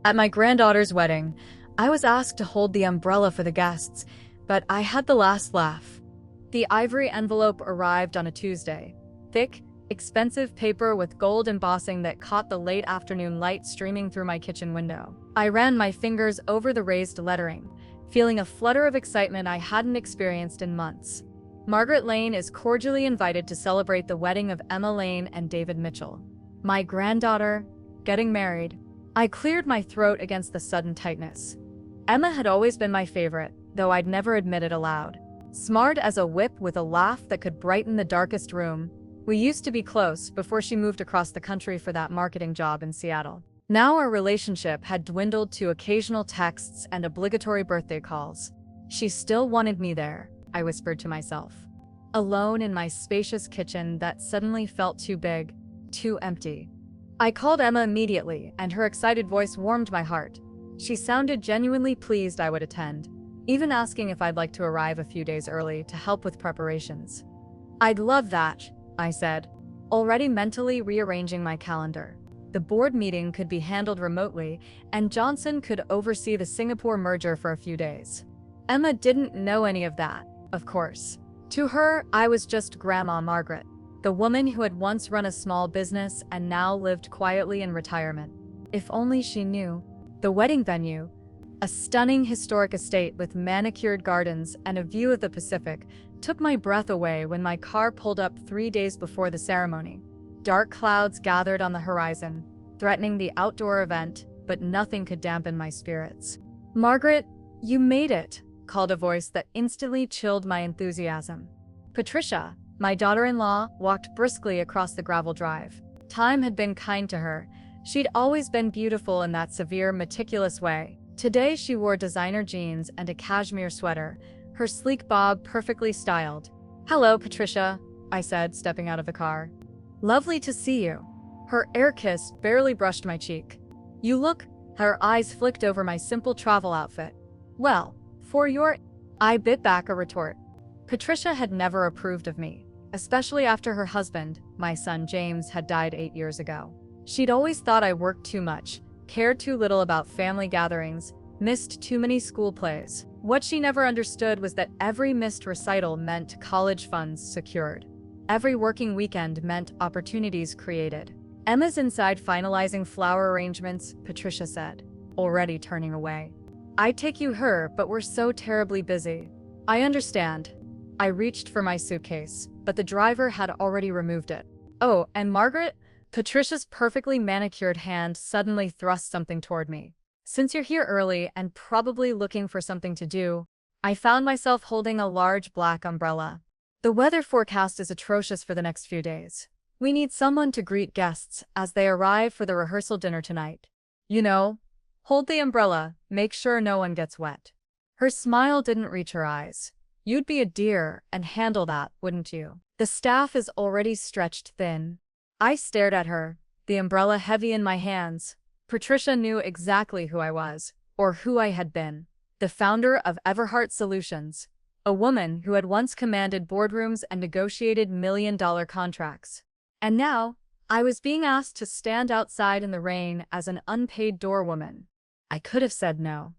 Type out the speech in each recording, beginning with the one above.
At my granddaughter's wedding, I was asked to hold the umbrella for the guests, but I had the last laugh. The ivory envelope arrived on a Tuesday. Thick, expensive paper with gold embossing that caught the late afternoon light streaming through my kitchen window. I ran my fingers over the raised lettering, feeling a flutter of excitement I hadn't experienced in months. Margaret Lane is cordially invited to celebrate the wedding of Emma Lane and David Mitchell. My granddaughter, getting married. I cleared my throat against the sudden tightness. Emma had always been my favorite, though I'd never admit it aloud. Smart as a whip with a laugh that could brighten the darkest room. We used to be close before she moved across the country for that marketing job in Seattle. Now our relationship had dwindled to occasional texts and obligatory birthday calls. She still wanted me there, I whispered to myself. Alone in my spacious kitchen that suddenly felt too big, too empty. I called Emma immediately, and her excited voice warmed my heart. She sounded genuinely pleased I would attend, even asking if I'd like to arrive a few days early to help with preparations. I'd love that, I said, already mentally rearranging my calendar. The board meeting could be handled remotely, and Johnson could oversee the Singapore merger for a few days. Emma didn't know any of that, of course. To her, I was just Grandma Margaret, the woman who had once run a small business and now lived quietly in retirement. If only she knew. The wedding venue, a stunning historic estate with manicured gardens and a view of the Pacific, took my breath away when my car pulled up 3 days before the ceremony. Dark clouds gathered on the horizon, threatening the outdoor event, but nothing could dampen my spirits. "Margaret, you made it," called a voice that instantly chilled my enthusiasm. Patricia, my daughter-in-law, walked briskly across the gravel drive. Time had been kind to her. She'd always been beautiful in that severe, meticulous way. Today she wore designer jeans and a cashmere sweater, her sleek bob perfectly styled. "Hello, Patricia," I said, stepping out of the car. "Lovely to see you." Her air kiss barely brushed my cheek. "You look..." Her eyes flicked over my simple travel outfit. "Well, for your..." I bit back a retort. Patricia had never approved of me, especially after her husband, my son James, had died 8 years ago. She'd always thought I worked too much, cared too little about family gatherings, missed too many school plays. What she never understood was that every missed recital meant college funds secured. Every working weekend meant opportunities created. "Emma's inside finalizing flower arrangements," Patricia said, already turning away. "I'd take you her, but we're so terribly busy." "I understand." I reached for my suitcase, but the driver had already removed it. "Oh, and Margaret?" Patricia's perfectly manicured hand suddenly thrust something toward me. "Since you're here early and probably looking for something to do," I found myself holding a large black umbrella. "The weather forecast is atrocious for the next few days. We need someone to greet guests as they arrive for the rehearsal dinner tonight. You know, hold the umbrella, make sure no one gets wet." Her smile didn't reach her eyes. "You'd be a dear and handle that, wouldn't you? The staff is already stretched thin." I stared at her, the umbrella heavy in my hands. Patricia knew exactly who I was, or who I had been. The founder of Everhart Solutions. A woman who had once commanded boardrooms and negotiated million-dollar contracts. And now, I was being asked to stand outside in the rain as an unpaid doorwoman. I could have said no.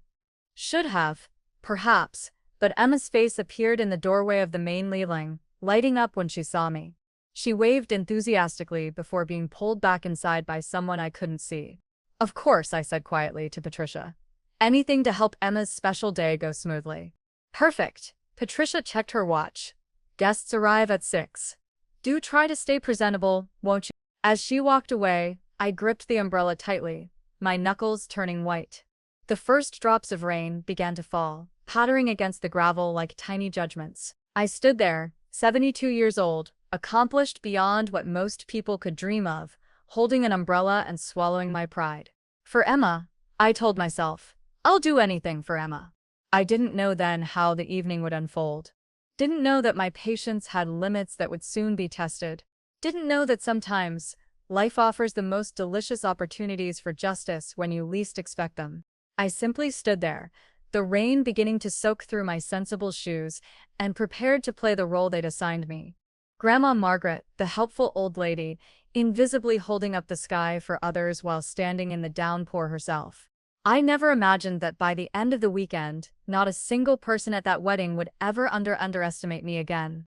Should have, perhaps, but Emma's face appeared in the doorway of the main Leeling, lighting up when she saw me. She waved enthusiastically before being pulled back inside by someone I couldn't see. "Of course," I said quietly to Patricia. "Anything to help Emma's special day go smoothly." "Perfect." Patricia checked her watch. "Guests arrive at 6. Do try to stay presentable, won't you?" As she walked away, I gripped the umbrella tightly, my knuckles turning white. The first drops of rain began to fall, pattering against the gravel like tiny judgments. I stood there, 72 years old, accomplished beyond what most people could dream of, holding an umbrella and swallowing my pride. For Emma, I told myself, I'll do anything for Emma. I didn't know then how the evening would unfold. Didn't know that my patience had limits that would soon be tested. Didn't know that sometimes, life offers the most delicious opportunities for justice when you least expect them. I simply stood there, the rain beginning to soak through my sensible shoes, and prepared to play the role they'd assigned me. Grandma Margaret, the helpful old lady, invisibly holding up the sky for others while standing in the downpour herself. I never imagined that by the end of the weekend, not a single person at that wedding would ever underestimate me again.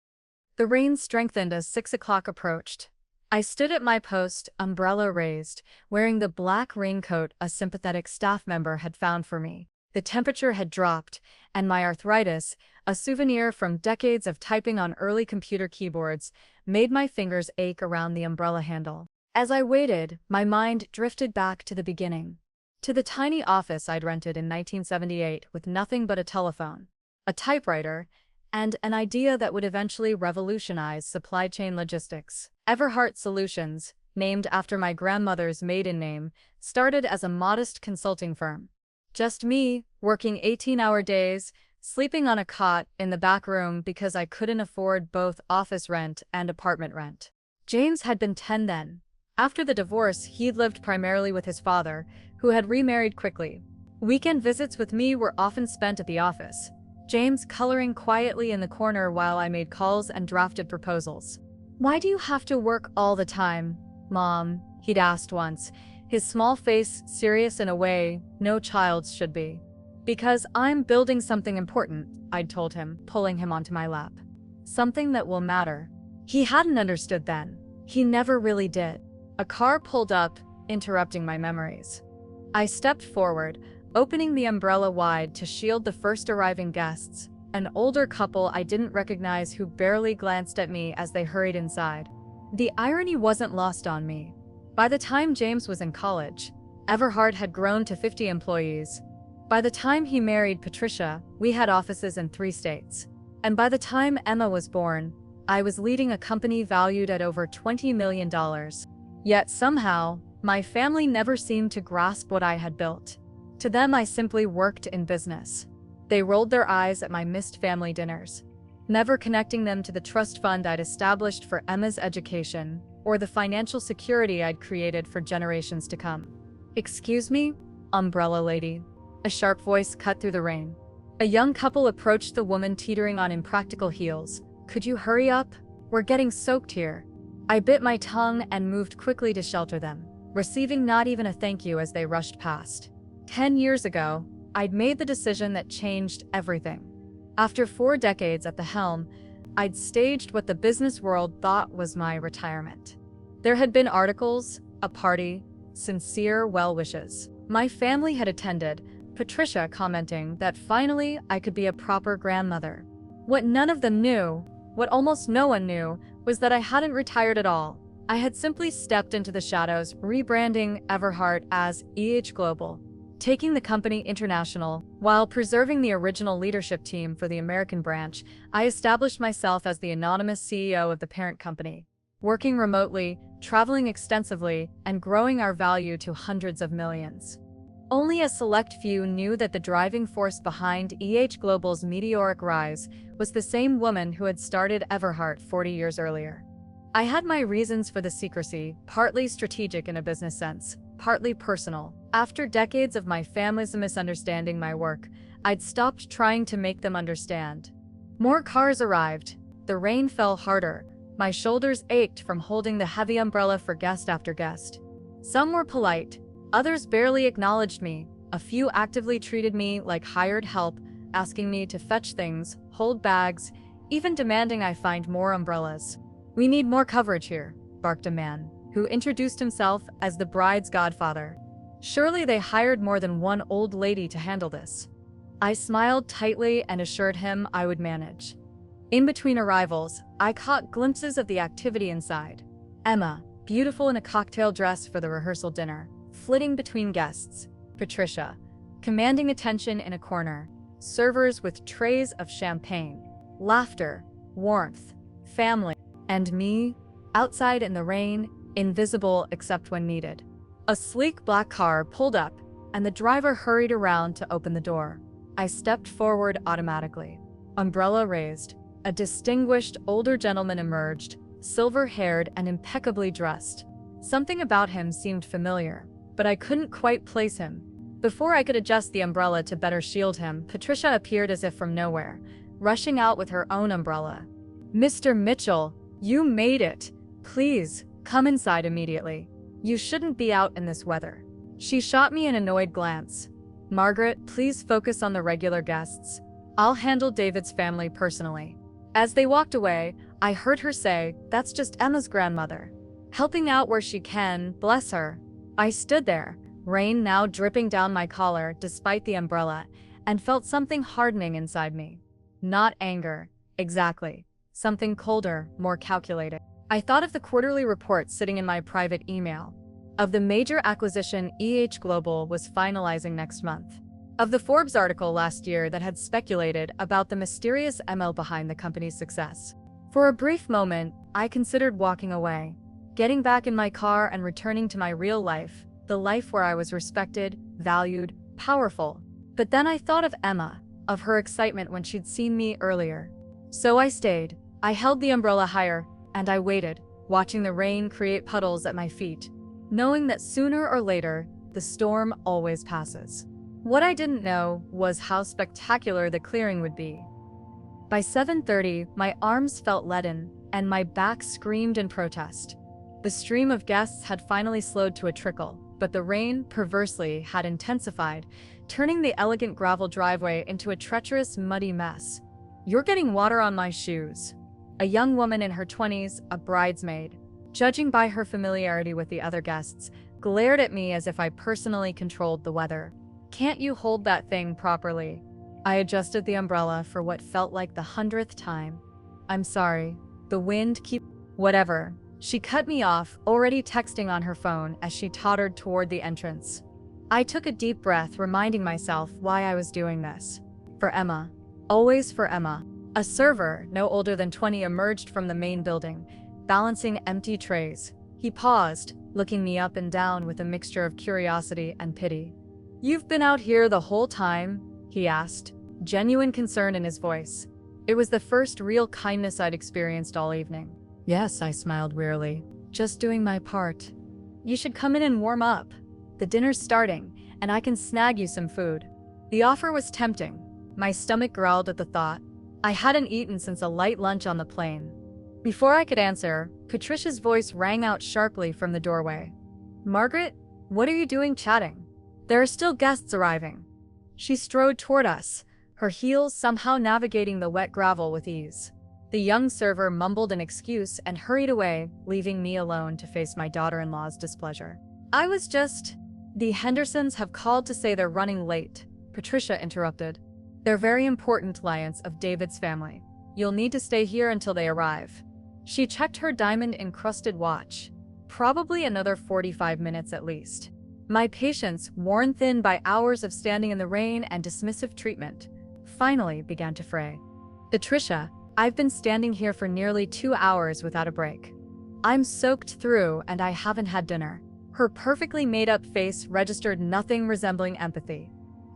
The rain strengthened as 6 o'clock approached. I stood at my post, umbrella raised, wearing the black raincoat a sympathetic staff member had found for me. The temperature had dropped, and my arthritis, a souvenir from decades of typing on early computer keyboards, made my fingers ache around the umbrella handle. As I waited, my mind drifted back to the beginning. To the tiny office I'd rented in 1978 with nothing but a telephone, a typewriter, and an idea that would eventually revolutionize supply chain logistics. Everhart Solutions, named after my grandmother's maiden name, started as a modest consulting firm. Just me, working 18-hour days, sleeping on a cot in the back room because I couldn't afford both office rent and apartment rent. James had been 10 then. After the divorce, he'd lived primarily with his father, who had remarried quickly. Weekend visits with me were often spent at the office, James coloring quietly in the corner while I made calls and drafted proposals. "Why do you have to work all the time, Mom?" he'd asked once, his small face serious in a way no child's should be. "Because I'm building something important," I'd told him, pulling him onto my lap. "Something that will matter." He hadn't understood then. He never really did. A car pulled up, interrupting my memories. I stepped forward, opening the umbrella wide to shield the first arriving guests, an older couple I didn't recognize who barely glanced at me as they hurried inside. The irony wasn't lost on me. By the time James was in college, Everhart had grown to 50 employees. By the time he married Patricia, we had offices in 3 states. And by the time Emma was born, I was leading a company valued at over $20 million. Yet somehow, my family never seemed to grasp what I had built. To them, I simply worked in business. They rolled their eyes at my missed family dinners, never connecting them to the trust fund I'd established for Emma's education or the financial security I'd created for generations to come. "Excuse me, umbrella lady," a sharp voice cut through the rain. A young couple approached the woman teetering on impractical heels. "Could you hurry up? We're getting soaked here." I bit my tongue and moved quickly to shelter them, receiving not even a thank you as they rushed past. 10 years ago, I'd made the decision that changed everything. After 4 decades at the helm, I'd staged what the business world thought was my retirement. There had been articles, a party, sincere well wishes. My family had attended, Patricia commenting that finally I could be a proper grandmother. What none of them knew, what almost no one knew, was that I hadn't retired at all. I had simply stepped into the shadows, rebranding Everhart as EH Global, taking the company international. While preserving the original leadership team for the American branch, I established myself as the anonymous CEO of the parent company, working remotely, traveling extensively, and growing our value to hundreds of millions. Only a select few knew that the driving force behind EH Global's meteoric rise was the same woman who had started Everhart 40 years earlier. I had my reasons for the secrecy, partly strategic in a business sense, partly personal. After decades of my family's misunderstanding my work, I'd stopped trying to make them understand. More cars arrived. The rain fell harder. My shoulders ached from holding the heavy umbrella for guest after guest. Some were polite. Others barely acknowledged me. A few actively treated me like hired help, asking me to fetch things, hold bags, even demanding I find more umbrellas. "We need more coverage here," barked a man, who introduced himself as the bride's godfather. Surely they hired more than one old lady to handle this. I smiled tightly and assured him I would manage. In between arrivals, I caught glimpses of the activity inside. Emma, beautiful in a cocktail dress for the rehearsal dinner, flitting between guests. Patricia, commanding attention in a corner. Servers with trays of champagne. Laughter, warmth, family. And me, outside in the rain, invisible except when needed. A sleek black car pulled up, and the driver hurried around to open the door. I stepped forward automatically. Umbrella raised. A distinguished older gentleman emerged, silver-haired and impeccably dressed. Something about him seemed familiar, but I couldn't quite place him. Before I could adjust the umbrella to better shield him, Patricia appeared as if from nowhere, rushing out with her own umbrella. "Mr. Mitchell, you made it. Please, come inside immediately. You shouldn't be out in this weather." She shot me an annoyed glance. Margaret, please focus on the regular guests. I'll handle David's family personally. As they walked away, I heard her say, that's just Emma's grandmother. Helping out where she can, bless her. I stood there, rain now dripping down my collar despite the umbrella, and felt something hardening inside me. Not anger, exactly. Something colder, more calculated. I thought of the quarterly report sitting in my private email, of the major acquisition Global was finalizing next month, of the Forbes article last year that had speculated about the mysterious ML behind the company's success. For a brief moment, I considered walking away, getting back in my car and returning to my real life, the life where I was respected, valued, powerful. But then I thought of Emma, of her excitement when she'd seen me earlier. So I stayed. I held the umbrella higher, and I waited, watching the rain create puddles at my feet, knowing that sooner or later, the storm always passes. What I didn't know was how spectacular the clearing would be. By 7:30, my arms felt leaden, and my back screamed in protest. The stream of guests had finally slowed to a trickle, but the rain, perversely, had intensified, turning the elegant gravel driveway into a treacherous, muddy mess. "You're getting water on my shoes." A young woman in her 20s, a bridesmaid, judging by her familiarity with the other guests, glared at me as if I personally controlled the weather. "Can't you hold that thing properly?" I adjusted the umbrella for what felt like the 100th time. "I'm sorry. The wind Whatever." She cut me off, already texting on her phone as she tottered toward the entrance. I took a deep breath, reminding myself why I was doing this. For Emma. Always for Emma. A server, no older than 20, emerged from the main building, balancing empty trays. He paused, looking me up and down with a mixture of curiosity and pity. "You've been out here the whole time?" he asked, genuine concern in his voice. It was the first real kindness I'd experienced all evening. "Yes," I smiled wearily. "Just doing my part." "You should come in and warm up. The dinner's starting, and I can snag you some food." The offer was tempting. My stomach growled at the thought. I hadn't eaten since a light lunch on the plane. Before I could answer, Patricia's voice rang out sharply from the doorway. "Margaret, what are you doing chatting? There are still guests arriving." She strode toward us, her heels somehow navigating the wet gravel with ease. The young server mumbled an excuse and hurried away, leaving me alone to face my daughter-in-law's displeasure. The Hendersons have called to say they're running late," Patricia interrupted. "They're very important clients of David's family. You'll need to stay here until they arrive." She checked her diamond-encrusted watch. Probably another 45 minutes at least. My patience, worn thin by hours of standing in the rain and dismissive treatment, finally began to fray. "Patricia, I've been standing here for nearly 2 hours without a break. I'm soaked through and I haven't had dinner." Her perfectly made-up face registered nothing resembling empathy.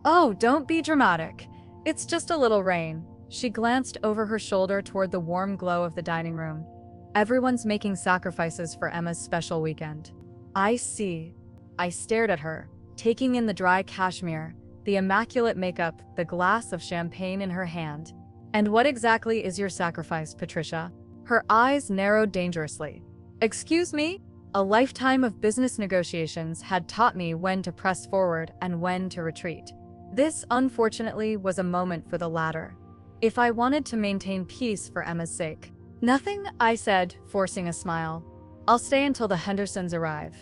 "Oh, don't be dramatic. It's just a little rain." She glanced over her shoulder toward the warm glow of the dining room. "Everyone's making sacrifices for Emma's special weekend." "I see." I stared at her, taking in the dry cashmere, the immaculate makeup, the glass of champagne in her hand. "And what exactly is your sacrifice, Patricia?" Her eyes narrowed dangerously. "Excuse me?" A lifetime of business negotiations had taught me when to press forward and when to retreat. This, unfortunately, was a moment for the latter. If I wanted to maintain peace for Emma's sake. "Nothing," I said, forcing a smile. "I'll stay until the Hendersons arrive."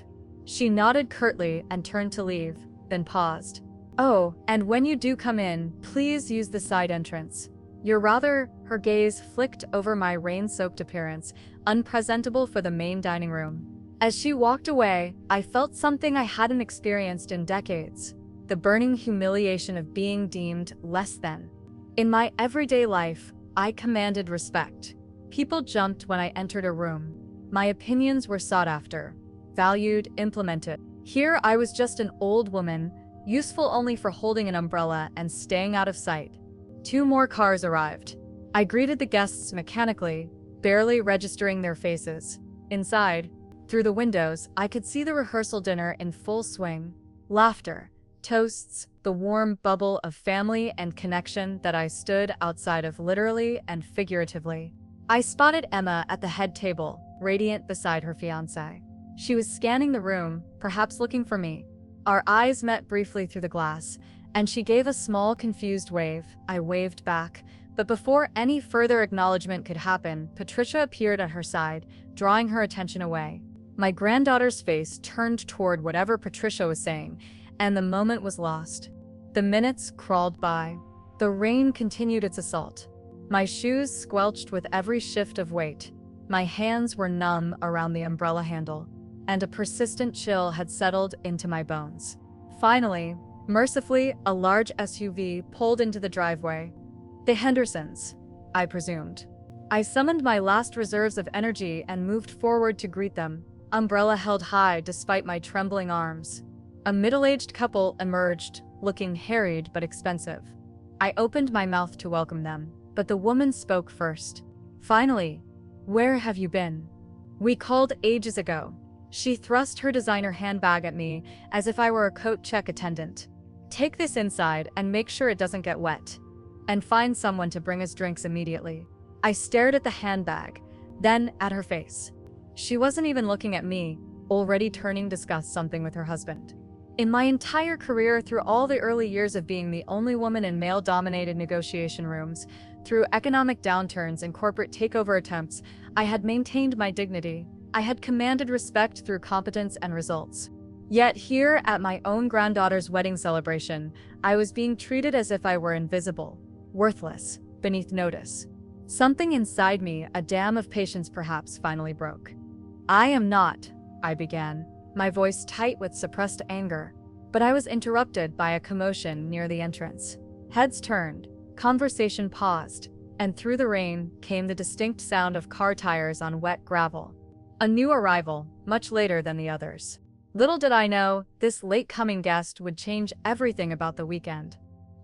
She nodded curtly and turned to leave, then paused. "Oh, and when you do come in, please use the side entrance. Her gaze flicked over my rain-soaked appearance, unpresentable for the main dining room. As she walked away, I felt something I hadn't experienced in decades. The burning humiliation of being deemed less than. In my everyday life, I commanded respect. People jumped when I entered a room. My opinions were sought after, valued, implemented. Here I was just an old woman, useful only for holding an umbrella and staying out of sight. 2 more cars arrived. I greeted the guests mechanically, barely registering their faces. Inside, through the windows, I could see the rehearsal dinner in full swing. Laughter, toasts, the warm bubble of family and connection that I stood outside of literally and figuratively. I spotted Emma at the head table, radiant beside her fiancé. She was scanning the room, perhaps looking for me. Our eyes met briefly through the glass, and she gave a small, confused wave. I waved back, but before any further acknowledgement could happen, Patricia appeared at her side, drawing her attention away. My granddaughter's face turned toward whatever Patricia was saying, and the moment was lost. The minutes crawled by. The rain continued its assault. My shoes squelched with every shift of weight. My hands were numb around the umbrella handle, and a persistent chill had settled into my bones. Finally, mercifully, a large SUV pulled into the driveway. The Hendersons, I presumed. I summoned my last reserves of energy and moved forward to greet them, umbrella held high despite my trembling arms. A middle-aged couple emerged, looking harried but expensive. I opened my mouth to welcome them, but the woman spoke first. Finally, where have you been? We called ages ago. She thrust her designer handbag at me as if I were a coat check attendant. Take this inside and make sure it doesn't get wet. And find someone to bring us drinks immediately. I stared at the handbag, then at her face. She wasn't even looking at me, already turning to discuss something with her husband. In my entire career, through all the early years of being the only woman in male-dominated negotiation rooms, through economic downturns and corporate takeover attempts, I had maintained my dignity. I had commanded respect through competence and results. Yet here, at my own granddaughter's wedding celebration, I was being treated as if I were invisible, worthless, beneath notice. Something inside me, a dam of patience perhaps, finally broke. I am not, I began, my voice tight with suppressed anger, but I was interrupted by a commotion near the entrance. Heads turned, conversation paused, and through the rain came the distinct sound of car tires on wet gravel. A new arrival, much later than the others. Little did I know, this late-coming guest would change everything about the weekend.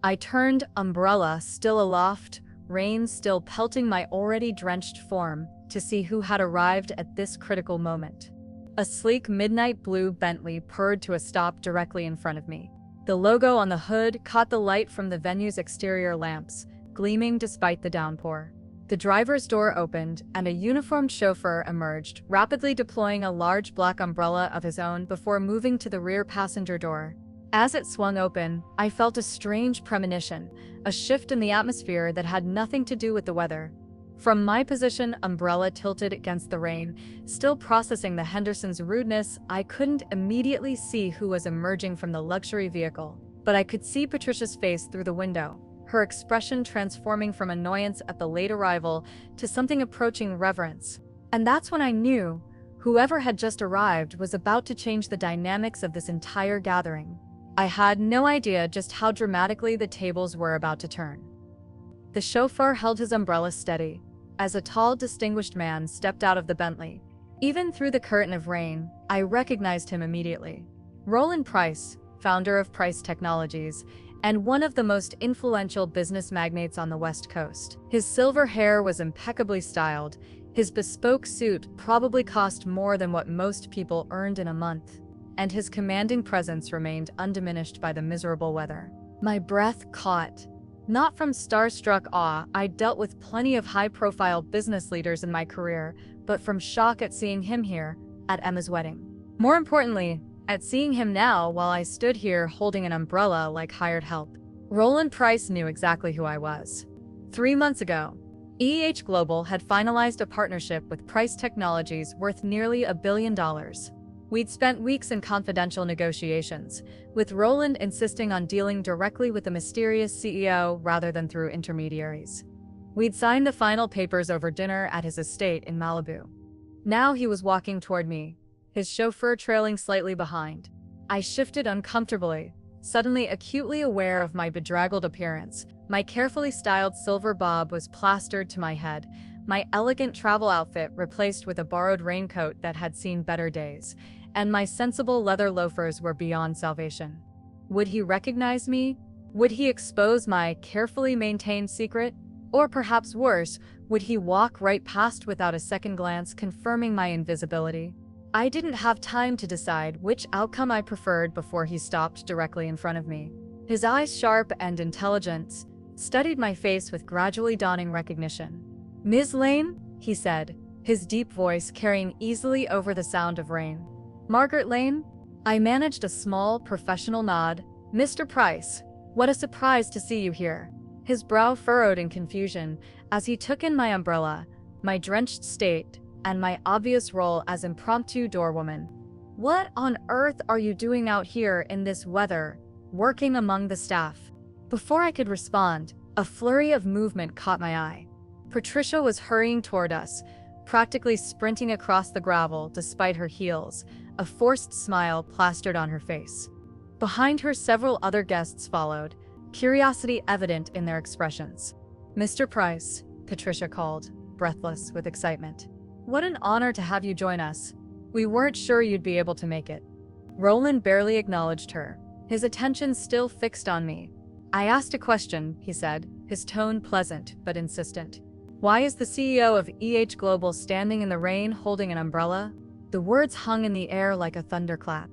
I turned, umbrella still aloft, rain still pelting my already drenched form, to see who had arrived at this critical moment. A sleek midnight blue Bentley purred to a stop directly in front of me. The logo on the hood caught the light from the venue's exterior lamps, gleaming despite the downpour. The driver's door opened, and a uniformed chauffeur emerged, rapidly deploying a large black umbrella of his own before moving to the rear passenger door. As it swung open, I felt a strange premonition, a shift in the atmosphere that had nothing to do with the weather. From my position, umbrella tilted against the rain, still processing the Hendersons' rudeness, I couldn't immediately see who was emerging from the luxury vehicle, but I could see Patricia's face through the window, her expression transforming from annoyance at the late arrival to something approaching reverence. And that's when I knew whoever had just arrived was about to change the dynamics of this entire gathering. I had no idea just how dramatically the tables were about to turn. The chauffeur held his umbrella steady as a tall, distinguished man stepped out of the Bentley. Even through the curtain of rain, I recognized him immediately. Roland Price, founder of Price Technologies, and one of the most influential business magnates on the West Coast. His silver hair was impeccably styled. His bespoke suit probably cost more than what most people earned in a month, and his commanding presence remained undiminished by the miserable weather. My breath caught. Not from starstruck awe, I dealt with plenty of high-profile business leaders in my career, but from shock at seeing him here, at Emma's wedding. More importantly, at seeing him now while I stood here holding an umbrella like hired help. Roland Price knew exactly who I was. 3 months ago, EH Global had finalized a partnership with Price Technologies worth nearly $1 billion. We'd spent weeks in confidential negotiations, with Roland insisting on dealing directly with the mysterious CEO rather than through intermediaries. We'd signed the final papers over dinner at his estate in Malibu. Now he was walking toward me, his chauffeur trailing slightly behind. I shifted uncomfortably, suddenly acutely aware of my bedraggled appearance. My carefully styled silver bob was plastered to my head, my elegant travel outfit replaced with a borrowed raincoat that had seen better days, and my sensible leather loafers were beyond salvation. Would he recognize me? Would he expose my carefully maintained secret? Or perhaps worse, would he walk right past without a second glance, confirming my invisibility? I didn't have time to decide which outcome I preferred before he stopped directly in front of me. His eyes, sharp and intelligent, studied my face with gradually dawning recognition. "Ms. Lane?" he said, his deep voice carrying easily over the sound of rain. "Margaret Lane?" I managed a small, professional nod. "Mr. Price, What a surprise to see you here." His brow furrowed in confusion as he took in my umbrella, my drenched state, and my obvious role as impromptu doorwoman. "What on earth are you doing out here in this weather, working among the staff?" Before I could respond, a flurry of movement caught my eye. Patricia was hurrying toward us, practically sprinting across the gravel despite her heels, a forced smile plastered on her face. Behind her, several other guests followed, curiosity evident in their expressions. "Mr. Price," Patricia called, breathless with excitement. "What an honor to have you join us. We weren't sure you'd be able to make it." Roland barely acknowledged her, his attention still fixed on me. "I asked a question," he said, his tone pleasant but insistent. "Why is the CEO of EH Global standing in the rain holding an umbrella?" The words hung in the air like a thunderclap.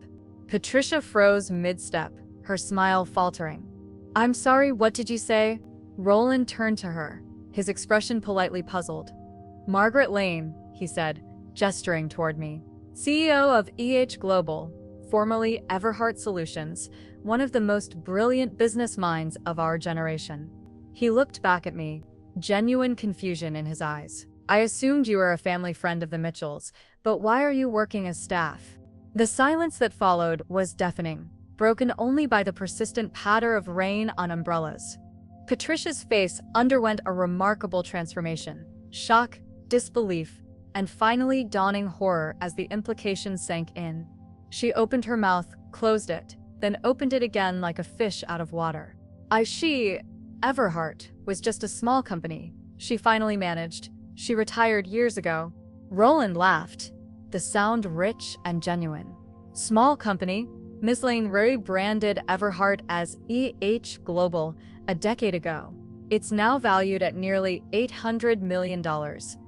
Patricia froze mid-step, her smile faltering. "I'm sorry, what did you say?" Roland turned to her, his expression politely puzzled. "Margaret Lane," he said, gesturing toward me. "CEO of EH Global, formerly Everhart Solutions, one of the most brilliant business minds of our generation." He looked back at me, genuine confusion in his eyes. "I assumed you were a family friend of the Mitchells, but why are you working as staff?" The silence that followed was deafening, broken only by the persistent patter of rain on umbrellas. Patricia's face underwent a remarkable transformation: shock, disbelief, and finally dawning horror as the implications sank in. She opened her mouth, closed it, then opened it again like a fish out of water. Everhart was just a small company," she finally managed. "She retired years ago." Roland laughed, the sound rich and genuine. "Small company?" Ms. Lane rebranded Everhart as EH Global a decade ago. It's now valued at nearly $800 million,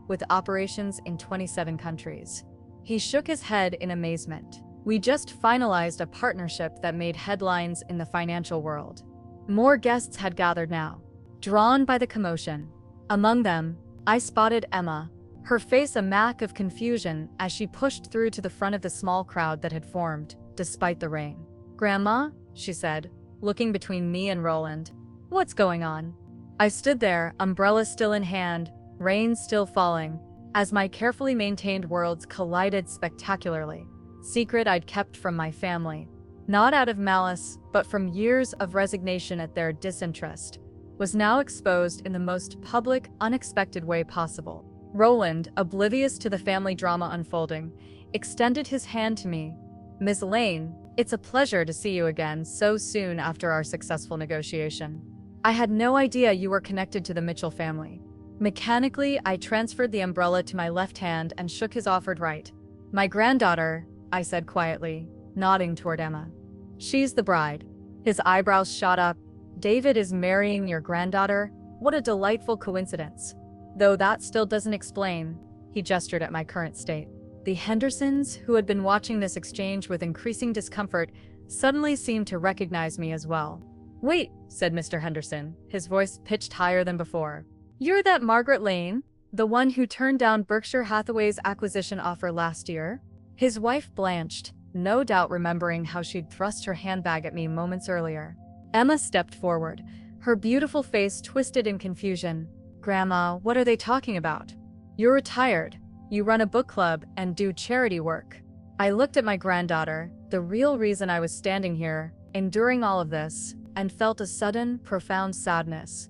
with operations in 27 countries. He shook his head in amazement. "We just finalized a partnership that made headlines in the financial world." More guests had gathered now, drawn by the commotion. Among them, I spotted Emma, her face a mask of confusion as she pushed through to the front of the small crowd that had formed, despite the rain. "Grandma," she said, looking between me and Roland. "What's going on?" I stood there, umbrella still in hand, rain still falling, as my carefully maintained worlds collided spectacularly. Secret I'd kept from my family, not out of malice, but from years of resignation at their disinterest, was now exposed in the most public, unexpected way possible. Roland, oblivious to the family drama unfolding, extended his hand to me. "Ms. Lane, it's a pleasure to see you again so soon after our successful negotiation. I had no idea you were connected to the Mitchell family." Mechanically, I transferred the umbrella to my left hand and shook his offered right. "My granddaughter," I said quietly, nodding toward Emma. "She's the bride." His eyebrows shot up. "David is marrying your granddaughter? What a delightful coincidence. Though that still doesn't explain," he gestured at my current state. The Hendersons, who had been watching this exchange with increasing discomfort, suddenly seemed to recognize me as well. "Wait," said Mr. Henderson, his voice pitched higher than before. "You're that Margaret Lane, the one who turned down Berkshire Hathaway's acquisition offer last year?" His wife blanched, no doubt remembering how she'd thrust her handbag at me moments earlier. Emma stepped forward, her beautiful face twisted in confusion. "Grandma, what are they talking about? You're retired. You run a book club and do charity work." I looked at my granddaughter, the real reason I was standing here, enduring all of this, and felt a sudden, profound sadness.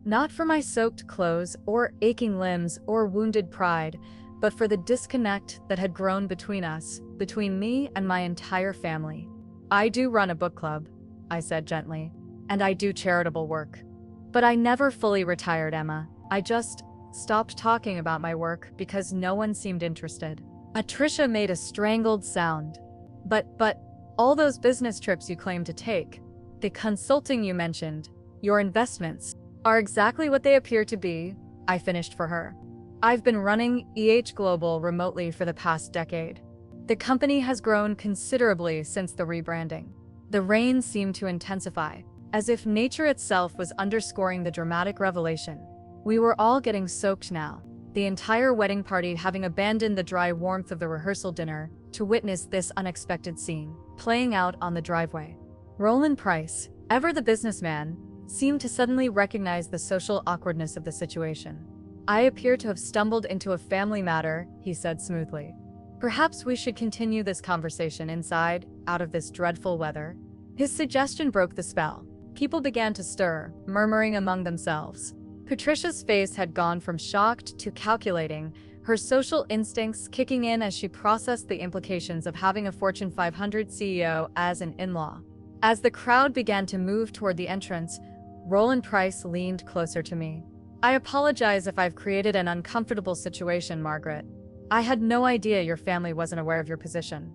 Not for my soaked clothes or aching limbs or wounded pride, but for the disconnect that had grown between us, between me and my entire family. "I do run a book club," I said gently, "and I do charitable work. But I never fully retired, Emma. I just stopped talking about my work because no one seemed interested." Patricia made a strangled sound. But, all those business trips you claim to take, the consulting you mentioned, your investments, are exactly what they appear to be," I finished for her. "I've been running EH Global remotely for the past decade. The company has grown considerably since the rebranding." The rain seemed to intensify, as if nature itself was underscoring the dramatic revelation. We were all getting soaked now, the entire wedding party having abandoned the dry warmth of the rehearsal dinner to witness this unexpected scene playing out on the driveway. Roland Price, Ever the businessman, seemed to suddenly recognize the social awkwardness of the situation. I appear to have stumbled into a family matter, he said smoothly. Perhaps we should continue this conversation inside, out of this dreadful weather. His suggestion broke the spell. People began to stir, murmuring among themselves. Patricia's face had gone from shocked to calculating, her social instincts kicking in as she processed the implications of having a Fortune 500 CEO as an in-law. As the crowd began to move toward the entrance, Roland Price leaned closer to me. I apologize if I've created an uncomfortable situation, Margaret. I had no idea your family wasn't aware of your position.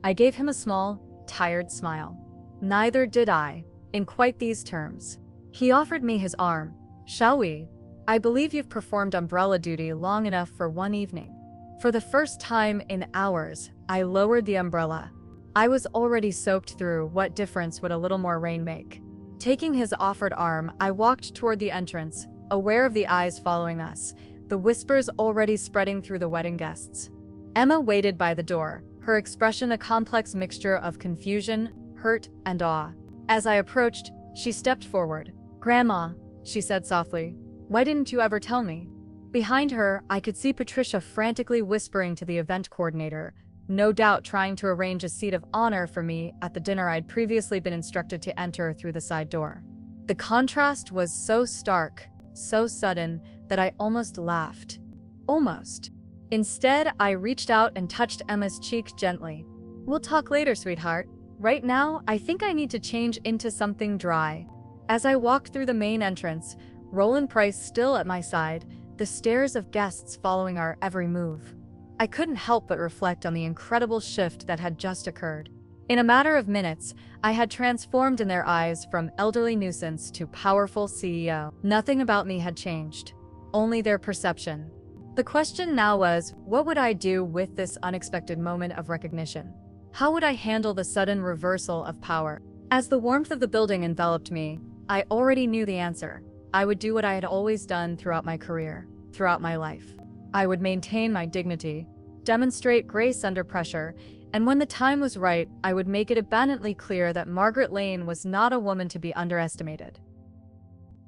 I gave him a small, tired smile. Neither did I, in quite these terms. He offered me his arm. Shall we? I believe you've performed umbrella duty long enough for one evening. For the first time in hours, I lowered the umbrella. I was already soaked through. What difference would a little more rain make? Taking his offered arm, I walked toward the entrance, aware of the eyes following us, the whispers already spreading through the wedding guests. Emma waited by the door, her expression a complex mixture of confusion, hurt, and awe. As I approached, she stepped forward. "Grandma," she said softly, "why didn't you ever tell me?" Behind her, I could see Patricia frantically whispering to the event coordinator, no doubt trying to arrange a seat of honor for me at the dinner I'd previously been instructed to enter through the side door. The contrast was so stark, so sudden, that I almost laughed. Almost. Instead, I reached out and touched Emma's cheek gently. "We'll talk later, sweetheart. Right now, I think I need to change into something dry." As I walked through the main entrance, Roland Price still at my side, the stares of guests following our every move. I couldn't help but reflect on the incredible shift that had just occurred. In a matter of minutes, I had transformed in their eyes from elderly nuisance to powerful CEO. Nothing about me had changed, only their perception. The question now was, what would I do with this unexpected moment of recognition? How would I handle the sudden reversal of power? As the warmth of the building enveloped me, I already knew the answer. I would do what I had always done throughout my career, throughout my life. I would maintain my dignity, demonstrate grace under pressure, and when the time was right, I would make it abundantly clear that Margaret Lane was not a woman to be underestimated.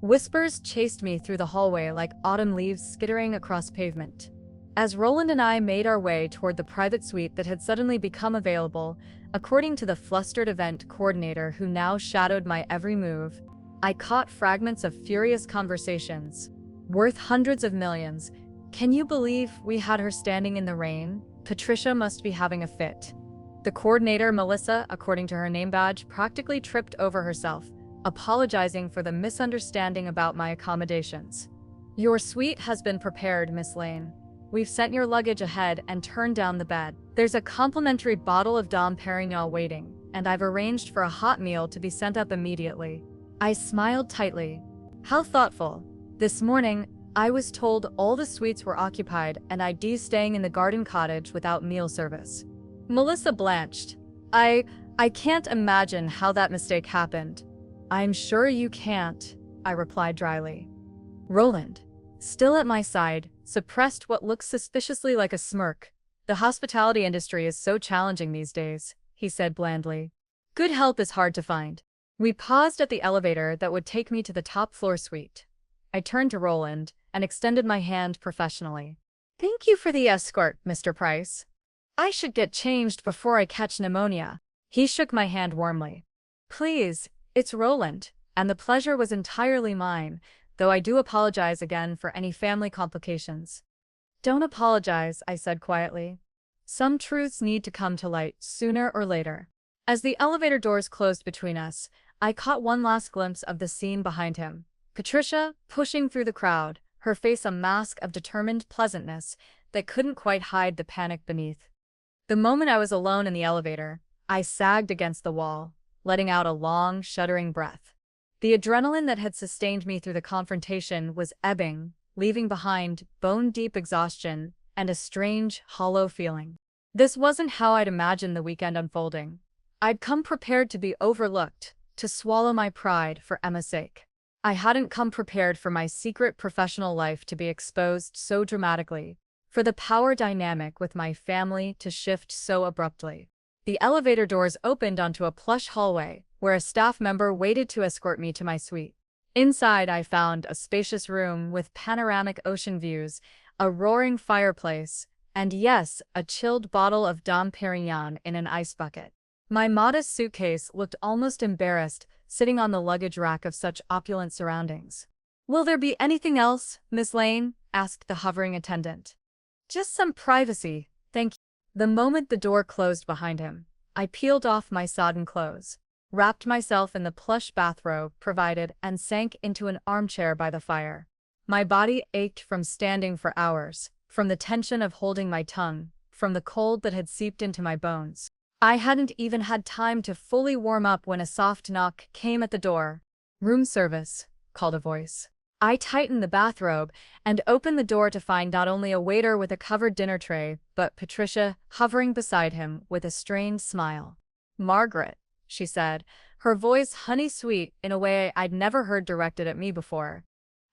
Whispers chased me through the hallway like autumn leaves skittering across pavement. As Roland and I made our way toward the private suite that had suddenly become available, according to the flustered event coordinator who now shadowed my every move, I caught fragments of furious conversations, worth hundreds of millions. "Can you believe we had her standing in the rain? Patricia must be having a fit." The coordinator, Melissa, according to her name badge, practically tripped over herself, apologizing for the misunderstanding about my accommodations. "Your suite has been prepared, Miss Lane. We've sent your luggage ahead and turned down the bed. There's a complimentary bottle of Dom Perignon waiting, and I've arranged for a hot meal to be sent up immediately." I smiled tightly. How thoughtful. This morning, I was told all the suites were occupied and I'd be staying in the garden cottage without meal service. Melissa blanched. I can't imagine how that mistake happened." "I'm sure you can't," I replied dryly. Roland, still at my side, suppressed what looked suspiciously like a smirk. "The hospitality industry is so challenging these days," he said blandly. "Good help is hard to find." We paused at the elevator that would take me to the top floor suite. I turned to Roland and extended my hand professionally. "Thank you for the escort, Mr. Price. I should get changed before I catch pneumonia." He shook my hand warmly. "Please, it's Roland, and the pleasure was entirely mine, though I do apologize again for any family complications." "Don't apologize," I said quietly. "Some truths need to come to light sooner or later." As the elevator doors closed between us, I caught one last glimpse of the scene behind him. Patricia, pushing through the crowd, her face a mask of determined pleasantness that couldn't quite hide the panic beneath. The moment I was alone in the elevator, I sagged against the wall, letting out a long, shuddering breath. The adrenaline that had sustained me through the confrontation was ebbing, leaving behind bone-deep exhaustion and a strange, hollow feeling. This wasn't how I'd imagined the weekend unfolding. I'd come prepared to be overlooked, to swallow my pride for Emma's sake. I hadn't come prepared for my secret professional life to be exposed so dramatically, for the power dynamic with my family to shift so abruptly. The elevator doors opened onto a plush hallway, where a staff member waited to escort me to my suite. Inside, I found a spacious room with panoramic ocean views, a roaring fireplace, and yes, a chilled bottle of Dom Perignon in an ice bucket. My modest suitcase looked almost embarrassed, sitting on the luggage rack of such opulent surroundings. "Will there be anything else, Miss Lane?" asked the hovering attendant. "Just some privacy, thank you." The moment the door closed behind him, I peeled off my sodden clothes, wrapped myself in the plush bathrobe provided, and sank into an armchair by the fire. My body ached from standing for hours, from the tension of holding my tongue, from the cold that had seeped into my bones. I hadn't even had time to fully warm up when a soft knock came at the door. "Room service," called a voice. I tightened the bathrobe and opened the door to find not only a waiter with a covered dinner tray, but Patricia hovering beside him with a strained smile. "Margaret," she said, her voice honey-sweet in a way I'd never heard directed at me before.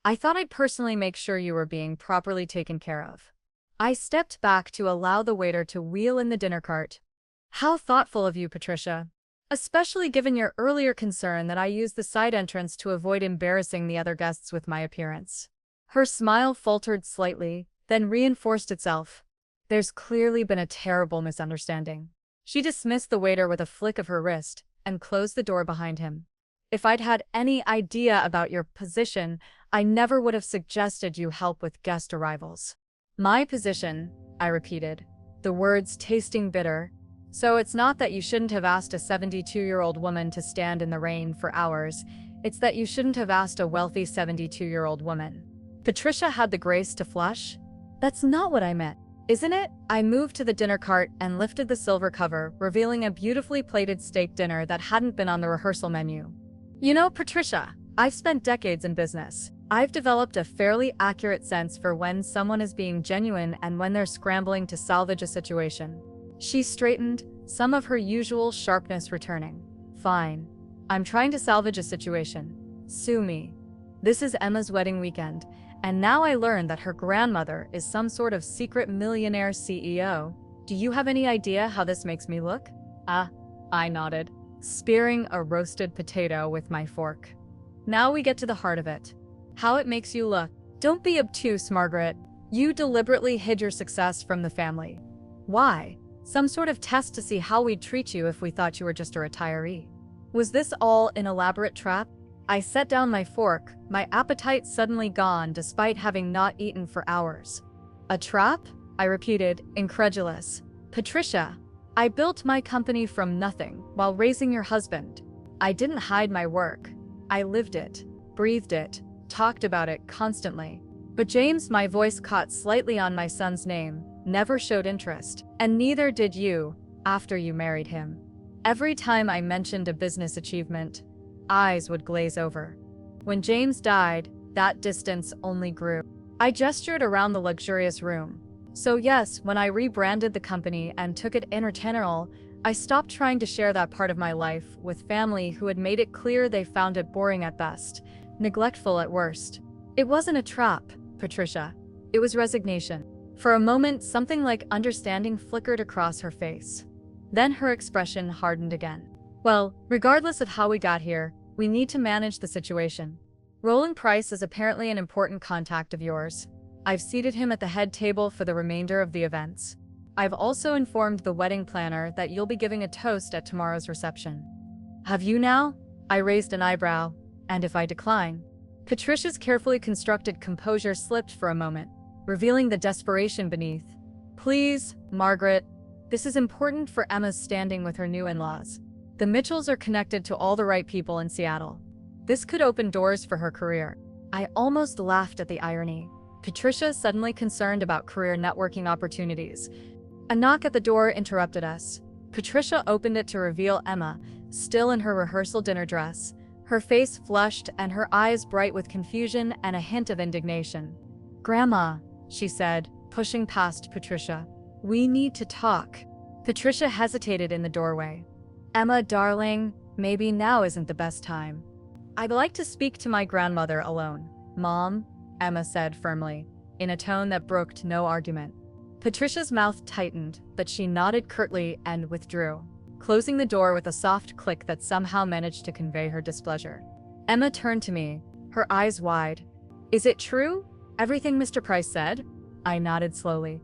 "I thought I'd personally make sure you were being properly taken care of." I stepped back to allow the waiter to wheel in the dinner cart. "How thoughtful of you, Patricia. Especially given your earlier concern that I use the side entrance to avoid embarrassing the other guests with my appearance." Her smile faltered slightly, then reinforced itself. "There's clearly been a terrible misunderstanding." She dismissed the waiter with a flick of her wrist and closed the door behind him. "If I'd had any idea about your position, I never would have suggested you help with guest arrivals." "My position," I repeated, the words tasting bitter. "So it's not that you shouldn't have asked a 72-year-old woman to stand in the rain for hours, it's that you shouldn't have asked a wealthy 72-year-old woman." Patricia had the grace to flush. "That's not what I meant, isn't it?" I moved to the dinner cart and lifted the silver cover, revealing a beautifully plated steak dinner that hadn't been on the rehearsal menu. "You know, Patricia, I've spent decades in business. I've developed a fairly accurate sense for when someone is being genuine and when they're scrambling to salvage a situation." She straightened, some of her usual sharpness returning. "Fine. I'm trying to salvage a situation. Sue me. This is Emma's wedding weekend, and now I learn that her grandmother is some sort of secret millionaire CEO. Do you have any idea how this makes me look?" I nodded, spearing a roasted potato with my fork. "Now we get to the heart of it. How it makes you look. Don't be obtuse, Margaret. You deliberately hid your success from the family. Why? Some sort of test to see how we'd treat you if we thought you were just a retiree. Was this all an elaborate trap?" I set down my fork, my appetite suddenly gone despite having not eaten for hours. "A trap?" I repeated, incredulous. "Patricia, I built my company from nothing while raising your husband. I didn't hide my work. I lived it, breathed it, talked about it constantly. But James," my voice caught slightly on my son's name, "never showed interest. And neither did you, after you married him. Every time I mentioned a business achievement, eyes would glaze over. When James died, that distance only grew." I gestured around the luxurious room. "So yes, when I rebranded the company and took it international, I stopped trying to share that part of my life with family who had made it clear they found it boring at best, neglectful at worst." "It wasn't a trap, Patricia. It was resignation." For a moment, something like understanding flickered across her face. Then her expression hardened again. "Well, regardless of how we got here, we need to manage the situation. Roland Price is apparently an important contact of yours. I've seated him at the head table for the remainder of the events. I've also informed the wedding planner that you'll be giving a toast at tomorrow's reception." "Have you now?" I raised an eyebrow. "And if I decline?" Patricia's carefully constructed composure slipped for a moment, revealing the desperation beneath. "Please, Margaret. This is important for Emma's standing with her new in-laws. The Mitchells are connected to all the right people in Seattle. This could open doors for her career." I almost laughed at the irony. Patricia suddenly concerned about career networking opportunities. A knock at the door interrupted us. Patricia opened it to reveal Emma, still in her rehearsal dinner dress, her face flushed and her eyes bright with confusion and a hint of indignation. "Grandma," she said, pushing past Patricia. "We need to talk." Patricia hesitated in the doorway. "Emma, darling, maybe now isn't the best time." "I'd like to speak to my grandmother alone, Mom," Emma said firmly, in a tone that brooked no argument. Patricia's mouth tightened, but she nodded curtly and withdrew. closing the door with a soft click that somehow managed to convey her displeasure. Emma turned to me, her eyes wide. "Is it true? Everything Mr. Price said?" I nodded slowly.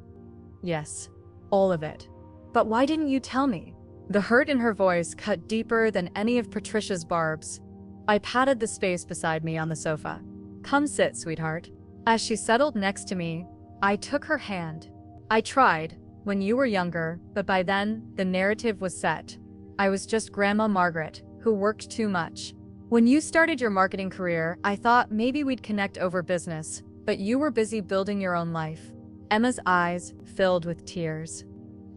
"Yes, all of it. But why didn't you tell me?" The hurt in her voice cut deeper than any of Patricia's barbs. I patted the space beside me on the sofa. "Come sit, sweetheart." As she settled next to me, I took her hand. "I tried, when you were younger, but by then, the narrative was set. I was just Grandma Margaret, who worked too much. When you started your marketing career, I thought maybe we'd connect over business, but you were busy building your own life." Emma's eyes filled with tears.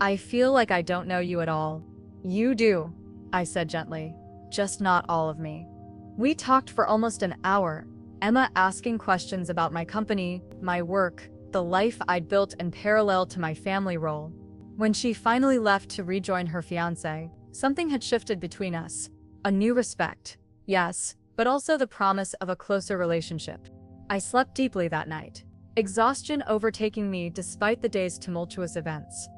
"I feel like I don't know you at all." "You do," I said gently, "just not all of me." We talked for almost an hour, Emma asking questions about my company, my work, the life I'd built in parallel to my family role. When she finally left to rejoin her fiancé, something had shifted between us. A new respect, yes, but also the promise of a closer relationship. I slept deeply that night, exhaustion overtaking me despite the day's tumultuous events.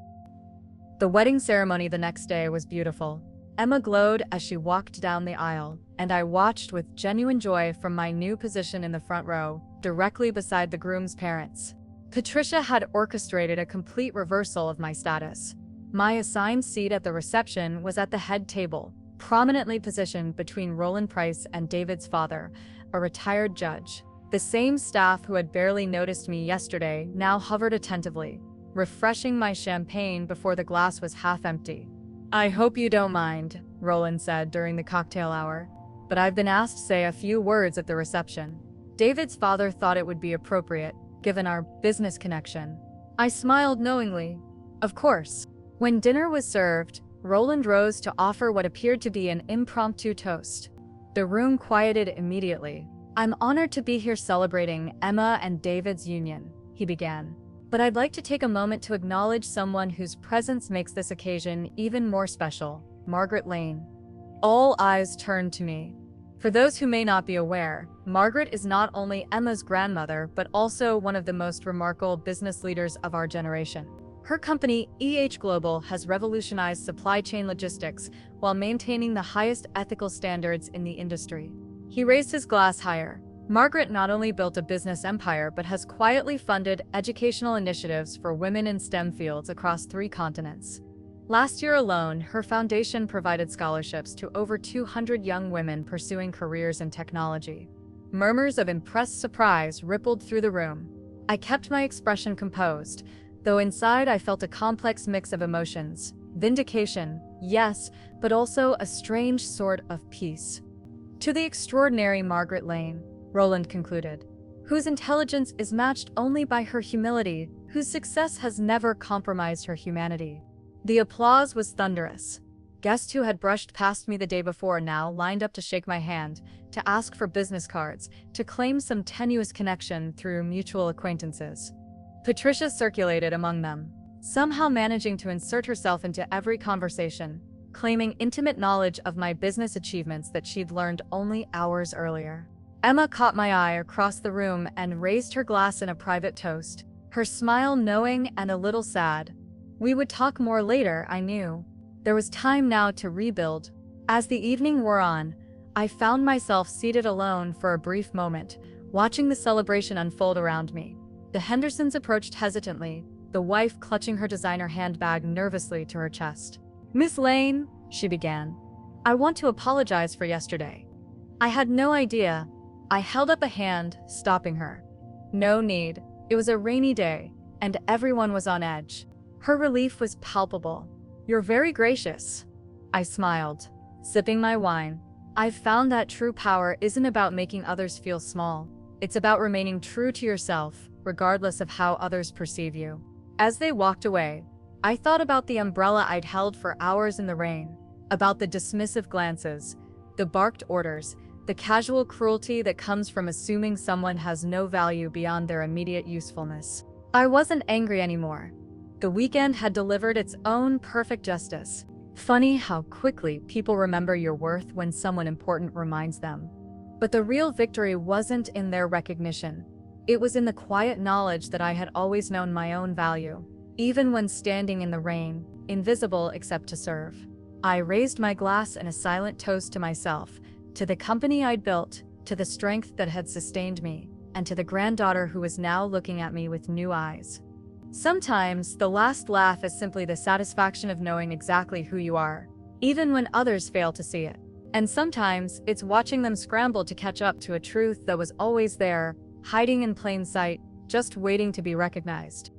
The wedding ceremony the next day was beautiful. Emma glowed as she walked down the aisle, and I watched with genuine joy from my new position in the front row, directly beside the groom's parents. Patricia had orchestrated a complete reversal of my status. My assigned seat at the reception was at the head table, prominently positioned between Roland Price and David's father, a retired judge. The same staff who had barely noticed me yesterday now hovered attentively, refreshing my champagne before the glass was half empty. "I hope you don't mind," Roland said during the cocktail hour, "but I've been asked to say a few words at the reception." David's father thought it would be appropriate, given our business connection. I smiled knowingly. Of course. When dinner was served, Roland rose to offer what appeared to be an impromptu toast. The room quieted immediately. "I'm honored to be here celebrating Emma and David's union," he began. "But I'd like to take a moment to acknowledge someone whose presence makes this occasion even more special, Margaret Lane." All eyes turned to me. For those who may not be aware, Margaret is not only Emma's grandmother, but also one of the most remarkable business leaders of our generation. Her company, Global, has revolutionized supply chain logistics while maintaining the highest ethical standards in the industry. He raised his glass higher. Margaret not only built a business empire, but has quietly funded educational initiatives for women in STEM fields across 3 continents. Last year alone, her foundation provided scholarships to over 200 young women pursuing careers in technology. Murmurs of impressed surprise rippled through the room. I kept my expression composed, though inside I felt a complex mix of emotions. Vindication, yes, but also a strange sort of peace. "To the extraordinary Margaret Lane," Roland concluded, "whose intelligence is matched only by her humility, whose success has never compromised her humanity." The applause was thunderous. Guests who had brushed past me the day before now lined up to shake my hand, to ask for business cards, to claim some tenuous connection through mutual acquaintances. Patricia circulated among them, somehow managing to insert herself into every conversation, claiming intimate knowledge of my business achievements that she'd learned only hours earlier. Emma caught my eye across the room and raised her glass in a private toast, her smile knowing and a little sad. We would talk more later, I knew. There was time now to rebuild. As the evening wore on, I found myself seated alone for a brief moment, watching the celebration unfold around me. The Hendersons approached hesitantly, the wife clutching her designer handbag nervously to her chest. "Miss Lane," she began, "I want to apologize for yesterday. I had no idea." I held up a hand, stopping her. "No need. It was a rainy day, and everyone was on edge." Her relief was palpable. "You're very gracious." I smiled, sipping my wine. I've found that true power isn't about making others feel small. It's about remaining true to yourself, regardless of how others perceive you. As they walked away, I thought about the umbrella I'd held for hours in the rain, about the dismissive glances, the barked orders, the casual cruelty that comes from assuming someone has no value beyond their immediate usefulness. I wasn't angry anymore. The weekend had delivered its own perfect justice. Funny how quickly people remember your worth when someone important reminds them. But the real victory wasn't in their recognition. It was in the quiet knowledge that I had always known my own value, even when standing in the rain, invisible except to serve. I raised my glass in a silent toast to myself, to the company I'd built, to the strength that had sustained me, and to the granddaughter who was now looking at me with new eyes. Sometimes, the last laugh is simply the satisfaction of knowing exactly who you are, even when others fail to see it. And sometimes, it's watching them scramble to catch up to a truth that was always there, hiding in plain sight, just waiting to be recognized.